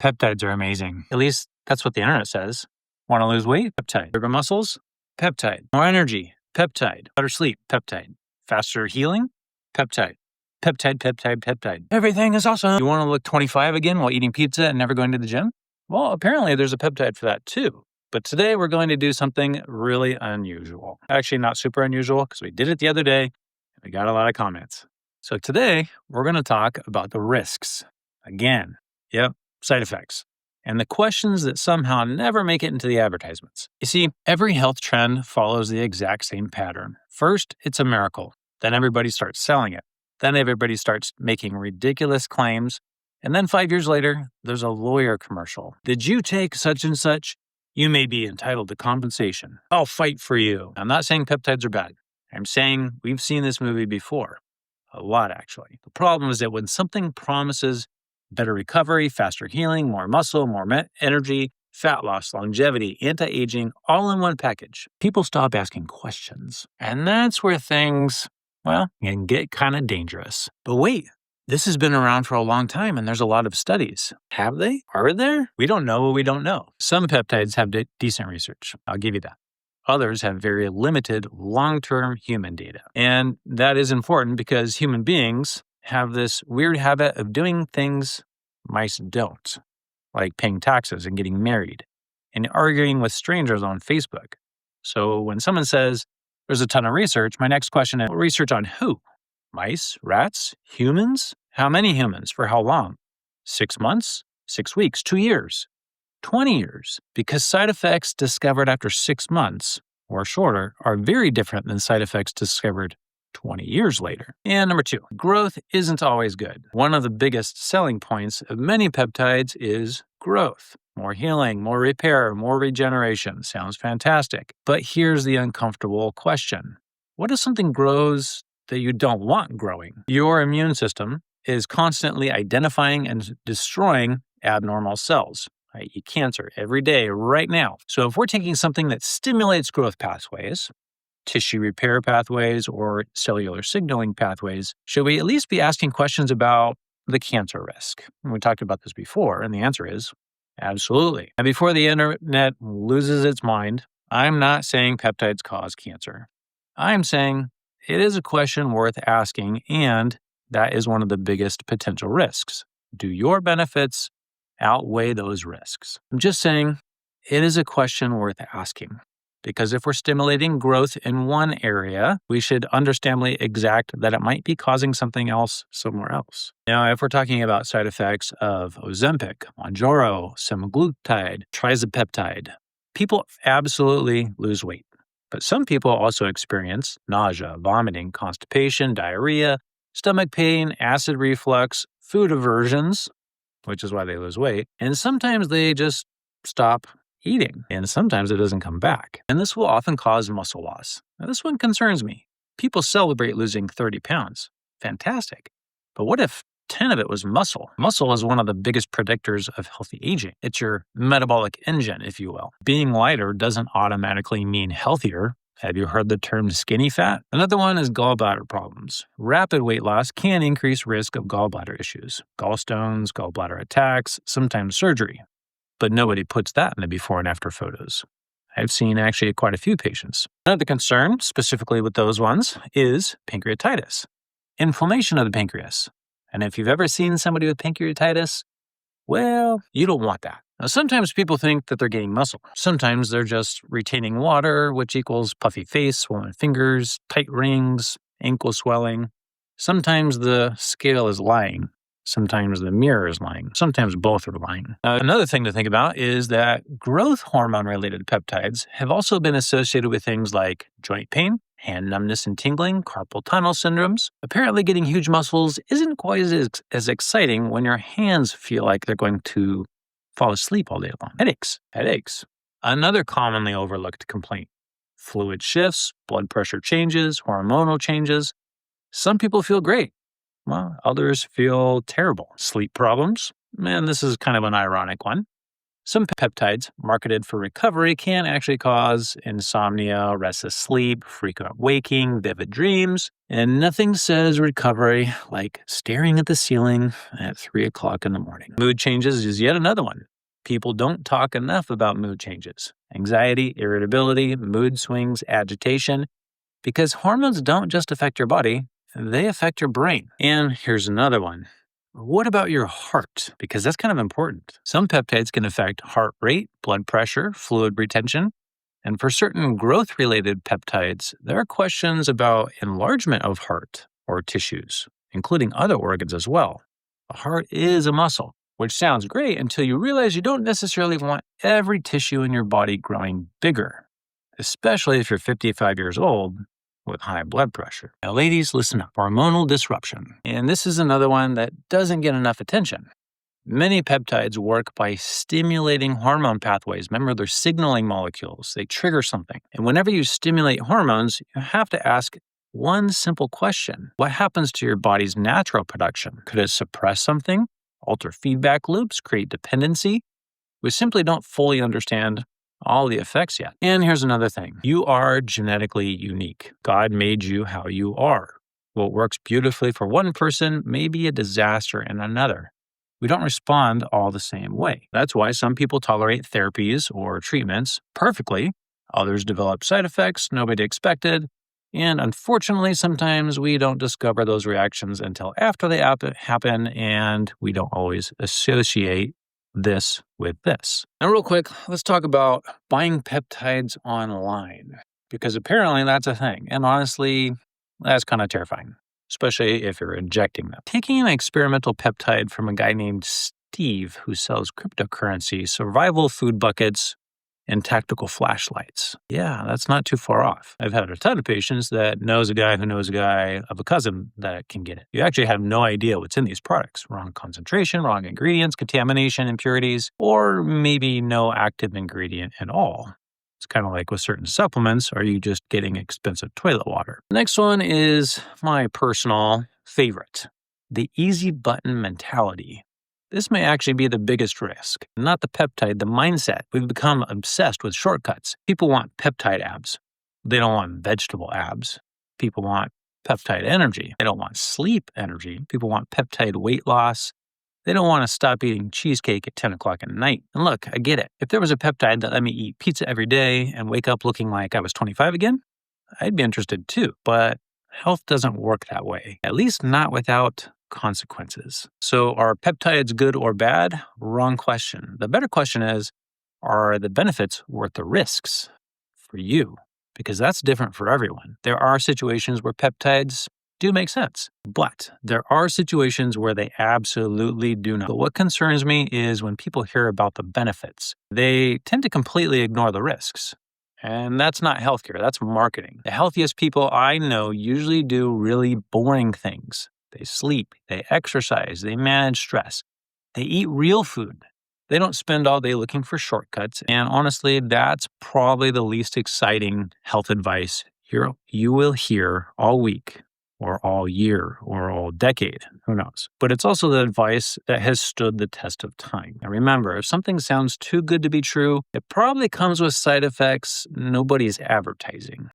Peptides are amazing. At least that's what the internet says. Want to lose weight? Peptide. Bigger muscles? Peptide. More energy? Peptide. Better sleep? Peptide. Faster healing? Peptide. Peptide, peptide, peptide. Everything is awesome. You want to look 25 again while eating pizza and never going to the gym? Well, apparently there's a peptide for that too. But today we're going to do something really unusual. Actually, not super unusual because we did it the other day and we got a lot of comments. So today we're going to talk about the risks. Again, side effects. And the questions that somehow never make it into the advertisements. You see, every health trend follows the exact same pattern. First, it's a miracle. Then everybody starts selling it. Then everybody starts making ridiculous claims. And then 5 years later, there's a lawyer commercial. Did you take such and such? You may be entitled to compensation. I'll fight for you. I'm not saying peptides are bad. I'm saying we've seen this movie before. A lot, actually. The problem is that when something promises better recovery, faster healing, more muscle, more energy, fat loss, longevity, anti-aging, all in one package, people stop asking questions. And that's where things, can get kind of dangerous. But wait, this has been around for a long time and there's a lot of studies. Have they? Are there? We don't know what we don't know. Some peptides have decent research. I'll give you that. Others have very limited long-term human data. And that is important because human beings have this weird habit of doing things mice don't, like paying taxes and getting married and arguing with strangers on Facebook. So when someone says there's a ton of research, my next question is, research on who? Mice, rats, humans? How many humans? For how long? 6 months? 6 weeks? 2 years? 20 years? Because side effects discovered after 6 months or shorter are very different than side effects discovered 20 years later. And number 2, growth isn't always good. One of the biggest selling points of many peptides is growth. More healing, more repair, more regeneration. Sounds fantastic. But here's the uncomfortable question. What if something grows that you don't want growing? Your immune system is constantly identifying and destroying abnormal cells. I eat cancer every day right now. So if we're taking something that stimulates growth pathways, tissue repair pathways, or cellular signaling pathways, should we at least be asking questions about the cancer risk? And we talked about this before, and the answer is absolutely. And before the internet loses its mind, I'm not saying peptides cause cancer. I'm saying it is a question worth asking, and that is one of the biggest potential risks. Do your benefits outweigh those risks? I'm just saying it is a question worth asking. Because if we're stimulating growth in one area, we should understandably exact that it might be causing something else somewhere else. Now, if we're talking about side effects of Ozempic, Mounjaro, semaglutide, trizepeptide, people absolutely lose weight. But some people also experience nausea, vomiting, constipation, diarrhea, stomach pain, acid reflux, food aversions, which is why they lose weight, and sometimes they just stop eating, and sometimes it doesn't come back. And this will often cause muscle loss. Now, this one concerns me. People celebrate losing 30 pounds. Fantastic. But what if 10 of it was muscle? Muscle is one of the biggest predictors of healthy aging. It's your metabolic engine, if you will. Being lighter doesn't automatically mean healthier. Have you heard the term skinny fat? Another one is gallbladder problems. Rapid weight loss can increase risk of gallbladder issues, gallstones, gallbladder attacks, sometimes surgery. But nobody puts that in the before and after photos. I've seen actually quite a few patients. Another concern, specifically with those ones, is pancreatitis, inflammation of the pancreas. And if you've ever seen somebody with pancreatitis, well, you don't want that. Now, sometimes people think that they're gaining muscle. Sometimes they're just retaining water, which equals puffy face, swollen fingers, tight rings, ankle swelling. Sometimes the scale is lying. Sometimes the mirror is lying. Sometimes both are lying. Another thing to think about is that growth hormone-related peptides have also been associated with things like joint pain, hand numbness and tingling, carpal tunnel syndromes. Apparently, getting huge muscles isn't quite as exciting when your hands feel like they're going to fall asleep all day long. Headaches. Another commonly overlooked complaint. Fluid shifts, blood pressure changes, hormonal changes. Some people feel great. Well, others feel terrible. Sleep problems. Man, this is kind of an ironic one. Some peptides marketed for recovery can actually cause insomnia, restless sleep, frequent waking, vivid dreams, and nothing says recovery like staring at the ceiling at 3 o'clock in the morning. Mood changes is yet another one. People don't talk enough about mood changes. Anxiety, irritability, mood swings, agitation, because hormones don't just affect your body, they affect your brain. And here's another one. What about your heart? Because that's kind of important. Some peptides can affect heart rate, blood pressure, fluid retention. And for certain growth-related peptides, there are questions about enlargement of heart or tissues, including other organs as well. The heart is a muscle, which sounds great until you realize you don't necessarily want every tissue in your body growing bigger, especially if you're 55 years old with high blood pressure. Now, ladies, listen up. Hormonal disruption. And this is another one that doesn't get enough attention. Many peptides work by stimulating hormone pathways. Remember, they're signaling molecules. They trigger something. And whenever you stimulate hormones, you have to ask one simple question. What happens to your body's natural production? Could it suppress something, alter feedback loops, create dependency? We simply don't fully understand all the effects yet. And here's another thing. You are genetically unique. God made you how you are. What works beautifully for one person may be a disaster in another. We don't respond all the same way. That's why some people tolerate therapies or treatments perfectly. Others develop side effects nobody expected. And unfortunately, sometimes we don't discover those reactions until after they happen, and we don't always associate this with this. Now, real quick, let's talk about buying peptides online, because apparently that's a thing. And honestly, that's kind of terrifying, especially if you're injecting them. Taking an experimental peptide from a guy named Steve who sells cryptocurrency, survival food buckets, and tactical flashlights. Yeah, that's not too far off. I've had a ton of patients that knows a guy who knows a guy of a cousin that can get it. You actually have no idea what's in these products. Wrong concentration, wrong ingredients, contamination, impurities, or maybe no active ingredient at all. It's kind of like with certain supplements, are you just getting expensive toilet water? The next one is my personal favorite, the easy button mentality. This may actually be the biggest risk, not the peptide, the mindset. We've become obsessed with shortcuts. People want peptide abs. They don't want vegetable abs. People want peptide energy. They don't want sleep energy. People want peptide weight loss. They don't want to stop eating cheesecake at 10 o'clock at night. And look, I get it. If there was a peptide that let me eat pizza every day and wake up looking like I was 25 again, I'd be interested too. But health doesn't work that way, at least not without consequences. So are peptides good or bad? Wrong question. The better question is, are the benefits worth the risks for you? Because that's different for everyone. There are situations where peptides do make sense, but there are situations where they absolutely do not. But what concerns me is when people hear about the benefits, they tend to completely ignore the risks. And that's not healthcare, that's marketing. The healthiest people I know usually do really boring things. They sleep, they exercise, they manage stress. They eat real food. They don't spend all day looking for shortcuts. And honestly, that's probably the least exciting health advice you will hear all week or all year or all decade. Who knows? But it's also the advice that has stood the test of time. Now remember, if something sounds too good to be true, it probably comes with side effects nobody's advertising.